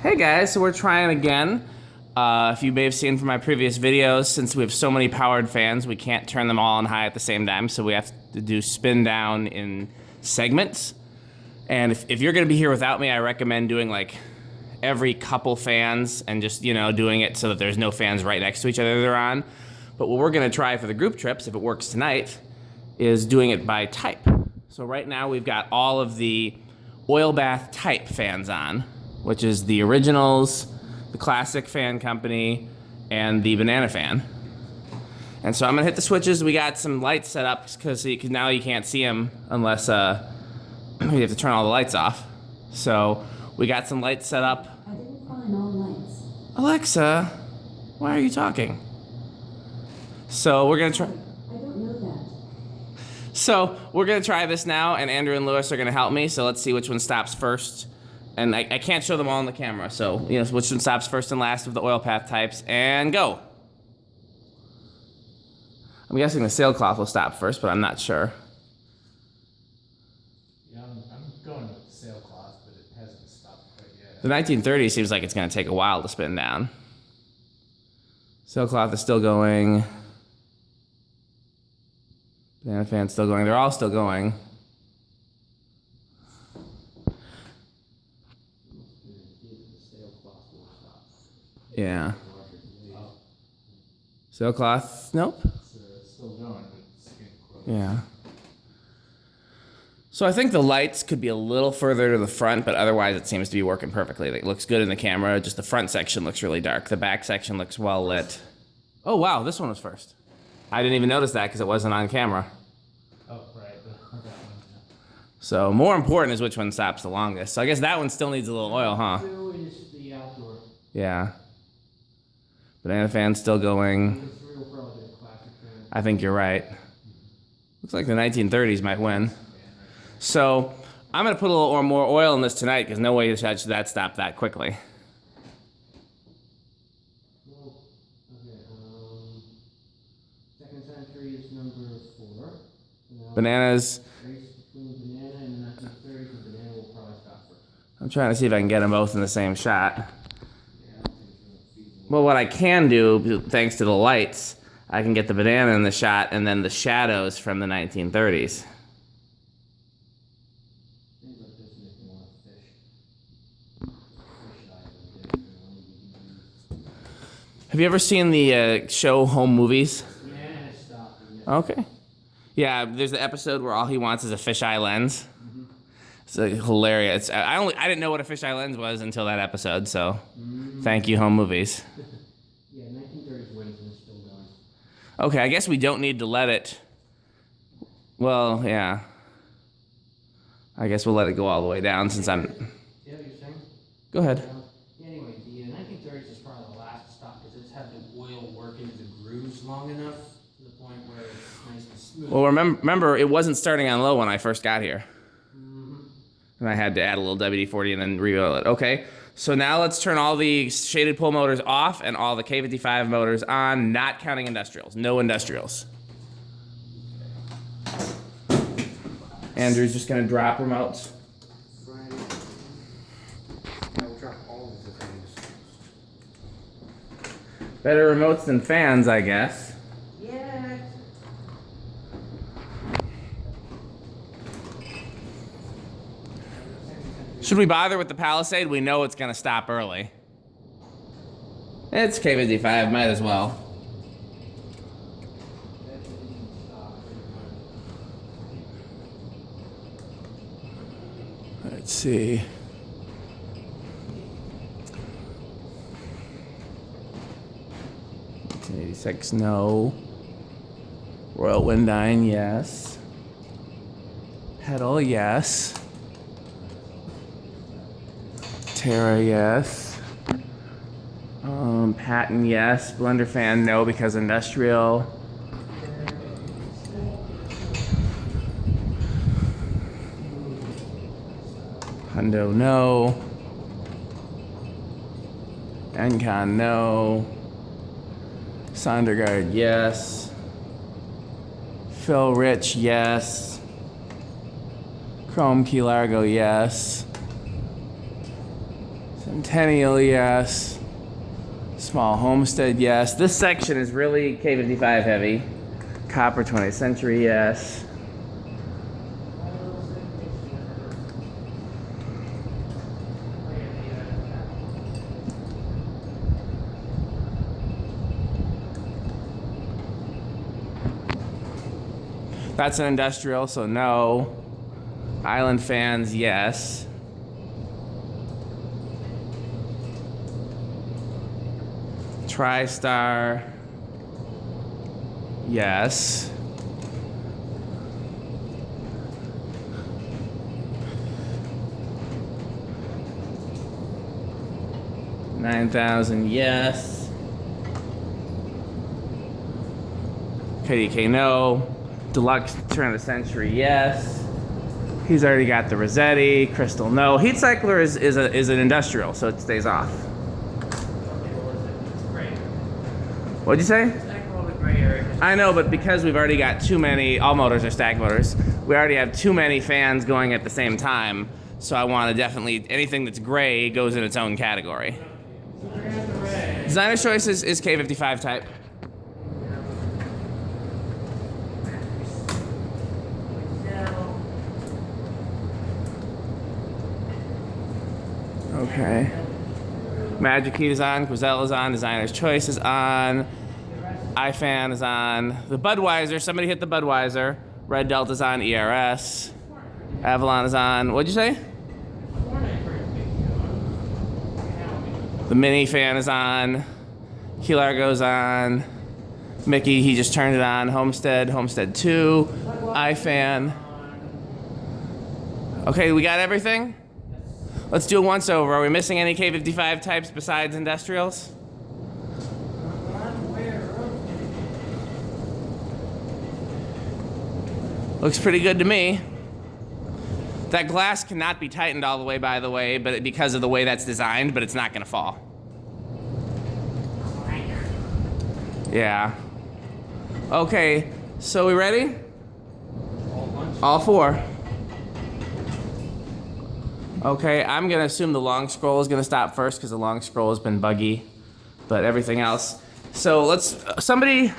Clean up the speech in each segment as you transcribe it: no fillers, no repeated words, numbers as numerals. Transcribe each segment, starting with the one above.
Hey guys, so we're trying again. If you may have seen from my previous videos, since we have so many powered fans, we can't turn them all on high at the same time, so we have to do spin down in segments. And if you're gonna be here without me, I recommend doing like every couple fans and just, you know, doing it so that there's no fans right next to each other they're on. But what we're gonna try for the group trips, if it works tonight, is doing it by type. So right now we've got all of the oil bath type fans on, which is the originals, the classic fan company, and the banana fan. And so I'm gonna hit the switches. We got some lights set up because now you can't see them unless you have to turn all the lights off. So we got some lights set up. I didn't find all lights. Alexa, why are you talking? So we're gonna try. I don't know that. So we're gonna try this now, and Andrew and Lewis are gonna help me. So let's see which one stops first. And I can't show them all on the camera, so you know which one stops first and last of the oil path types, and go. I'm guessing the sailcloth will stop first, but I'm not sure. Yeah, I'm going with sailcloth, but it hasn't stopped quite yet. The 1930s seems like it's gonna take a while to spin down. Sailcloth is still going. Banana fan's still going. They're all still going. Yeah. Sailcloth, nope. It's still going, but it's getting close. Yeah. So I think the lights could be a little further to the front, but otherwise it seems to be working perfectly. It looks good in the camera, just the front section looks really dark. The back section looks well lit. Oh wow, this one was first. I didn't even notice that because it wasn't on camera. Oh, right. That one, yeah. So more important is which one stops the longest. So I guess that one still needs a little oil, huh? Two is the outdoor. Yeah. Banana fan's still going. The three will probably be a classic fan. I think you're right. Looks like the 1930s might win. So I'm gonna put a little or more oil in this tonight because no way should that stop that quickly. Well, okay, second century is number 4. Now, Bananas. race between banana and the 1930s, and banana will probably stop first. I'm trying to see if I can get them both in the same shot. Yeah, I don't think it's feasible. Well, what I can do, thanks to the lights, I can get the banana in the shot and then the shadows from the 1930s. Things like this make me want to fish. Fish eye, but they Have you ever seen the show Home Movies? yeah, it stopped. Yeah. Okay. Yeah, there's the episode where all he wants is a fisheye lens. It's hilarious. I didn't know what a fisheye lens was until that episode, so thank you, Home Movies. Yeah, 1930s wins and it's still going. Okay, I guess we don't need to let it. Well, yeah. I guess we'll let it go all the way down since I'm. Yeah, you're saying? Go ahead. Yeah, anyway, the 1930s is probably the last to stop because it's had the oil work into the grooves long enough to the point where it's nice and smooth. Well, remember, it wasn't starting on low when I first got here. And I had to add a little WD-40 and then re-oil it. Okay, so now let's turn all the shaded pull motors off and all the K55 motors on, not counting industrials. No industrials. Andrew's just gonna drop remotes. Right. I will drop all of the things. Better remotes than fans, I guess. Yeah. Should we bother with the Palisade? We know it's gonna stop early. It's K55, might as well. Let's see. $1986, no. Royal Windine, yes. Pedal, yes. Terra, yes. Patton, yes. Blender fan, no, because industrial. Hundo, no. Encon, no. Sondergaard, yes. Phil Rich, yes. Chrome Key Largo, yes. Centennial, yes. Small homestead, yes. This section is really K55 heavy. Copper 20th century, yes. That's an industrial, so no. Island fans, yes. TriStar, yes. $9,000, yes. KDK, no. Deluxe turn of the century, yes. He's already got the Rossetti. Crystal, no. Heat cycler is an industrial, so it stays off. What'd you say? I know, but because we've already got too many, all motors are stack motors, we already have too many fans going at the same time, so I want to definitely, anything that's gray goes in its own category. Designer's choice is K55 type. Okay. Magic Heat is on, Quazelle is on, Designer's Choice is on, iFan is on, the Budweiser, somebody hit the Budweiser, Red Delta's on, ERS, Avalon is on, what'd you say? The Mini fan is on, Key Largo's on, Mickey, he just turned it on, Homestead 2, iFan. Okay, we got everything? Let's do a once over. Are we missing any K55 types besides industrials? Looks pretty good to me. That glass cannot be tightened all the way, by the way, but because of the way that's designed, but it's not gonna fall. Yeah. Okay, so we ready? All four. Okay, I'm gonna assume the long scroll is gonna stop first because the long scroll has been buggy, but everything else. So let's, somebody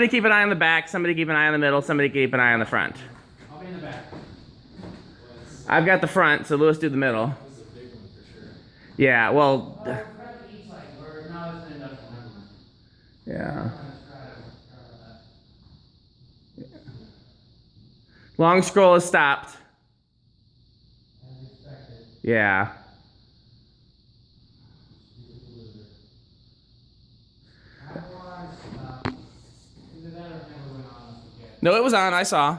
keep an eye on the back, somebody keep an eye on the middle, somebody keep an eye on the front. I'll be in the back. I've got the front, so Lewis do the middle. This is a big one for sure. Yeah, well. Yeah. Long scroll is stopped. Yeah. No, it was on, I saw.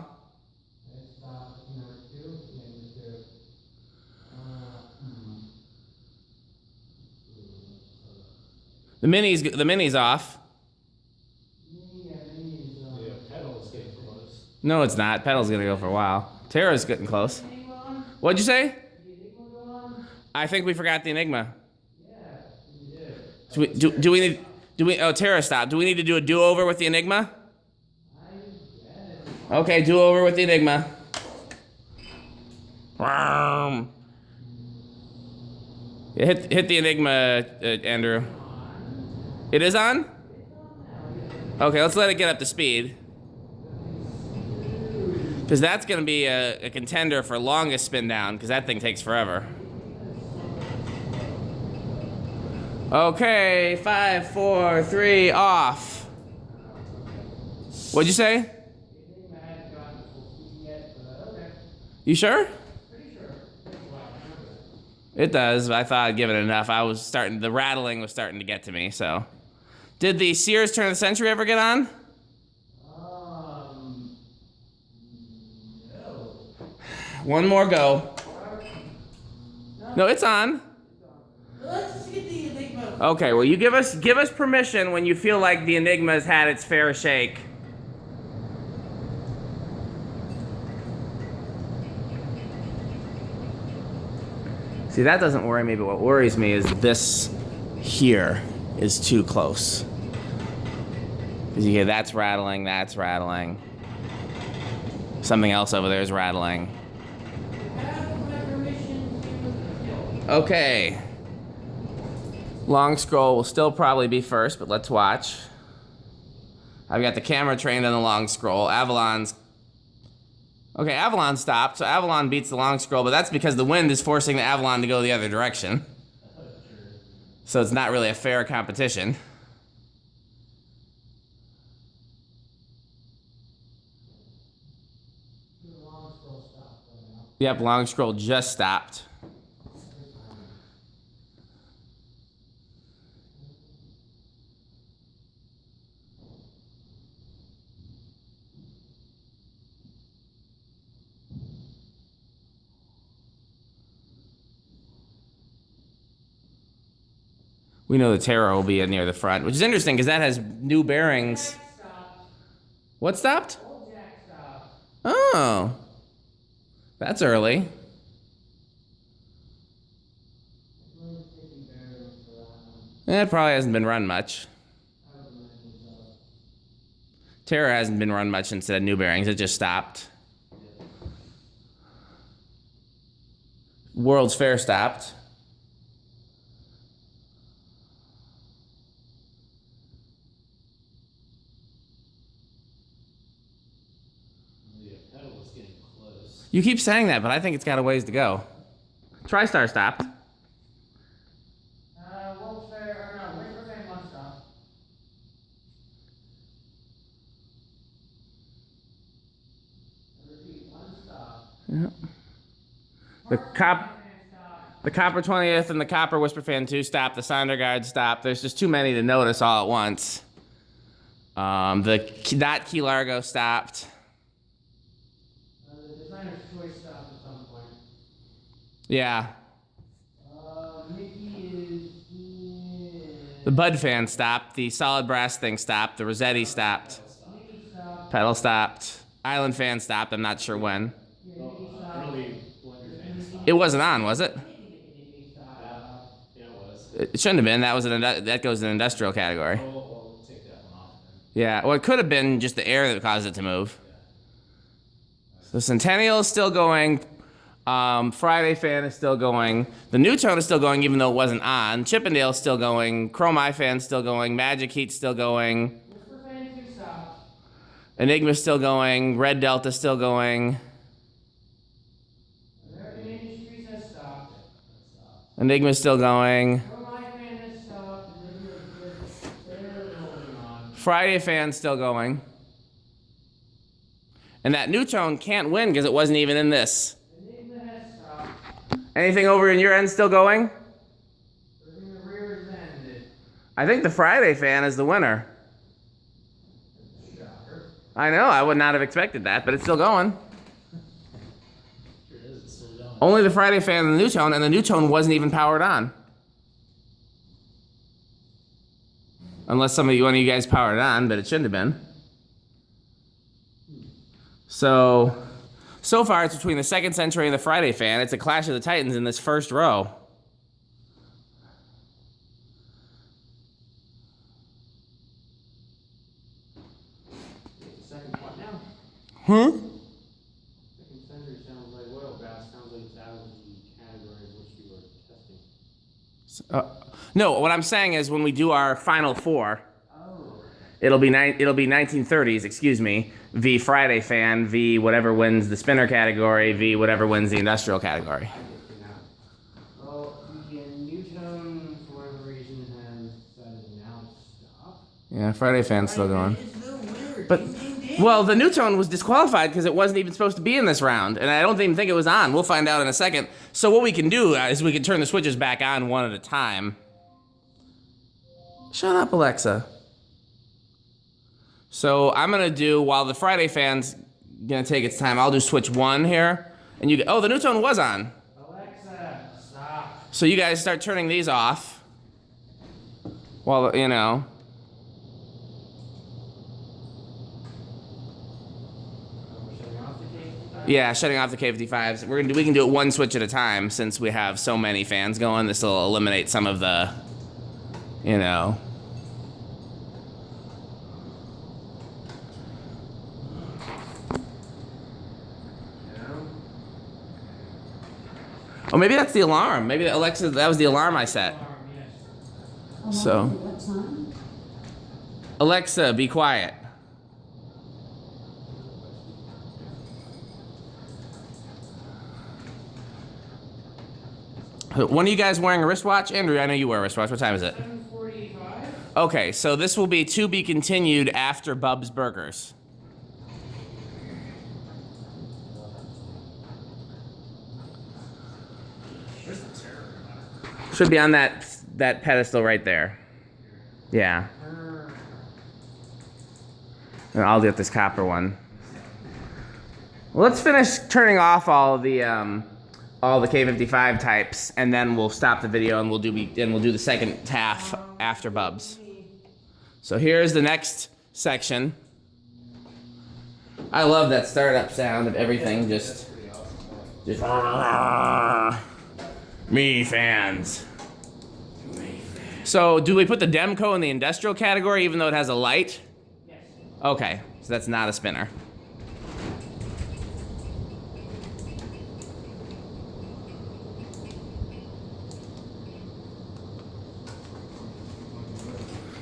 The mini's off. No, it's not. Pedal's gonna go for a while. Tara's getting close. What'd you say? I think we forgot the Enigma. Do we need, oh, Tara stopped. Do we need to do a do-over with the Enigma? Okay, do-over with the Enigma. Yeah, hit the Enigma, Andrew. It is on? Okay, let's let it get up to speed. Because that's going to be a contender for longest spin down, because that thing takes forever. Okay, 5, 4, 3, off. What'd you say? You sure? It does, but I thought I'd give it enough. The rattling was starting to get to me, so. Did the Sears turn of the century ever get on? No. One more go. No, it's on. Let's just get the Enigma. Okay, well, you give us permission when you feel like the Enigma's had its fair shake. See, that doesn't worry me, but what worries me is this here is too close. Because you hear that's rattling, that's rattling. Something else over there is rattling. Okay. Long scroll will still probably be first, but let's watch. I've got the camera trained on the long scroll. Avalon's... Okay, Avalon stopped, so Avalon beats the long scroll, but that's because the wind is forcing the Avalon to go the other direction. So it's not really a fair competition. Yep, long scroll just stopped. We know the Terror will be in near the front, which is interesting because that has new bearings. What stopped? Oh, that's early. It probably hasn't been run much. Terror hasn't been run much since it had new bearings. It just stopped. World's Fair stopped. You keep saying that, but I think it's got a ways to go. TriStar stopped. World's Fair, or no, World's Fair one stop. Repeat, one stop. Yeah. The Copper 20th and the Copper Whisper Fan 2 stopped. The Sondergaard stopped. There's just too many to notice all at once. The Dot Key Largo stopped. Yeah. The Bud Fan stopped. The Solid Brass thing stopped. The Rossetti stopped. Pedal stopped. Island Fan stopped. I'm not sure when. It wasn't on, was it? It shouldn't have been. That goes in the industrial category. Yeah. Well, it could have been just the air that caused it to move. The Centennial is still going. Friday Fan is still going. The New Tone is still going even though it wasn't on. Chippendale is still going. Chrome Eye Fan's still going. Magic Heat's still going. Enigma's still going. Red Delta's still going. American Industries has stopped. Enigma's still going. Chrome Eye Fan has stopped. They're holding on. Friday Fan's still going. And that New Tone can't win because it wasn't even in this. Anything over in your end still going? I think the Friday Fan is the winner. I know, I would not have expected that, but it's still going. Only the Friday Fan and the New Tone, and the New Tone wasn't even powered on. Unless one of you guys powered it on, but it shouldn't have been. So far, it's between the Second Century and the Friday Fan. It's a clash of the Titans in this first row. Second one now. Huh? Second Century sounds like oil bath. Sounds like it's out of the category of which you were testing. No, what I'm saying is when we do our final four, it'll be 1930s, excuse me, v Friday Fan, v whatever wins the spinner category, v whatever wins the industrial category. Well, the New Tone, for whatever reason, has decided now to stop. Yeah, Friday Fan's still going. But, well, the New Tone was disqualified because it wasn't even supposed to be in this round, and I don't even think it was on. We'll find out in a second. So what we can do is we can turn the switches back on one at a time. Shut up, Alexa. So I'm gonna do, while the Friday Fan's gonna take its time, I'll do switch one here. And you, oh, the New Tone was on. Alexa, stop. So you guys start turning these off. While, you know. Yeah, shutting off the K55s. We can do it one switch at a time since we have so many fans going. This will eliminate some of the, you know. Oh, maybe that's the alarm. Maybe Alexa, that was the alarm I set. So, What time? Alexa, be quiet. When are you guys wearing a wristwatch? Andrew, I know you wear a wristwatch. What time is it? 7:45. Okay, so this will be to be continued after Bub's Burgers. Should be on that pedestal right there. Yeah. And I'll get this copper one. Well, let's finish turning off all the K55 types, and then we'll stop the video and we'll do the second half after Bubs. So here's the next section. I love that startup sound of everything. Just me fans. So do we put the Demco in the industrial category even though it has a light? Yes. Okay, so that's not a spinner.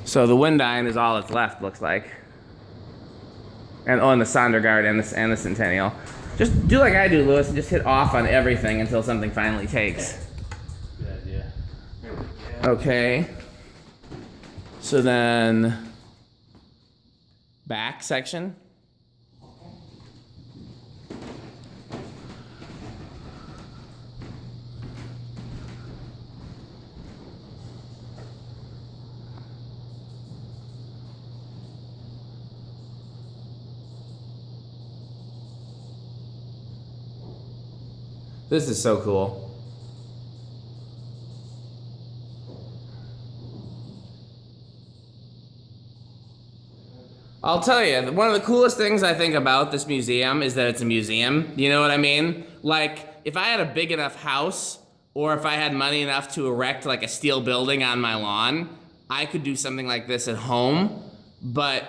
So the Windine is all that's left, looks like. And the Sondergaard and the Centennial. Just do like I do, Lewis, and just hit off on everything until something finally takes. Good idea. There we go. Okay. So then, back section. This is so cool. I'll tell you, one of the coolest things I think about this museum is that it's a museum. You know what I mean? Like, if I had a big enough house, or if I had money enough to erect like a steel building on my lawn, I could do something like this at home, but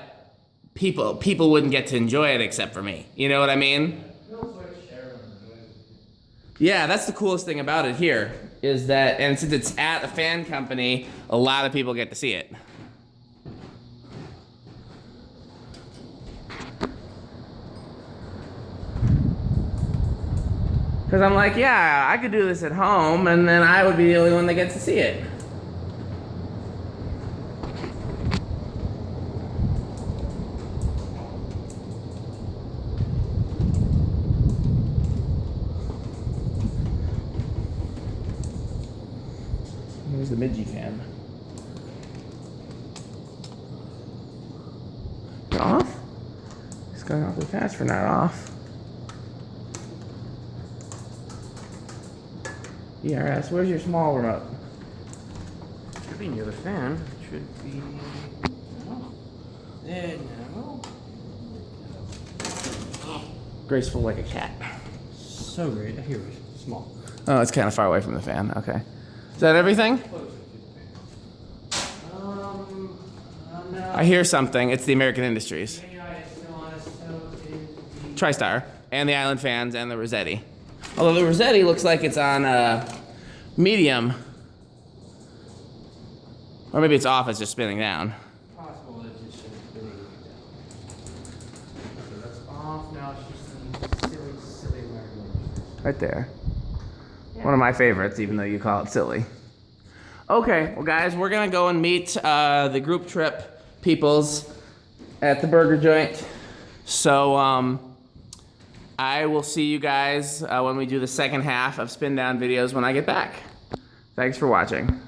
people wouldn't get to enjoy it except for me. You know what I mean? Yeah, that's the coolest thing about it here, is that, and since it's at a fan company, a lot of people get to see it. Because I'm like, yeah, I could do this at home, and then I would be the only one that gets to see it. Here's the Midgie fan. Off? It's going awfully fast for not off. ERS, where's your small remote? Should be near the fan. It should be. There, no. Graceful like a cat. So great. Here it is. Small. Oh, it's kind of far away from the fan. Okay. Is that everything? No. I hear something. It's the American Industries. TriStar, and the Island fans, and the Rossetti. Although the Rossetti looks like it's on medium. Or maybe it's off, it's just spinning down. Possible that it's just spinning down. So that's off. Now it's just the silly American. Right there. Yeah. One of my favorites, even though you call it silly. Okay, well guys, we're gonna go and meet the group trip peoples at the burger joint. So, I will see you guys when we do the second half of Spin Down videos when I get back. Thanks for watching.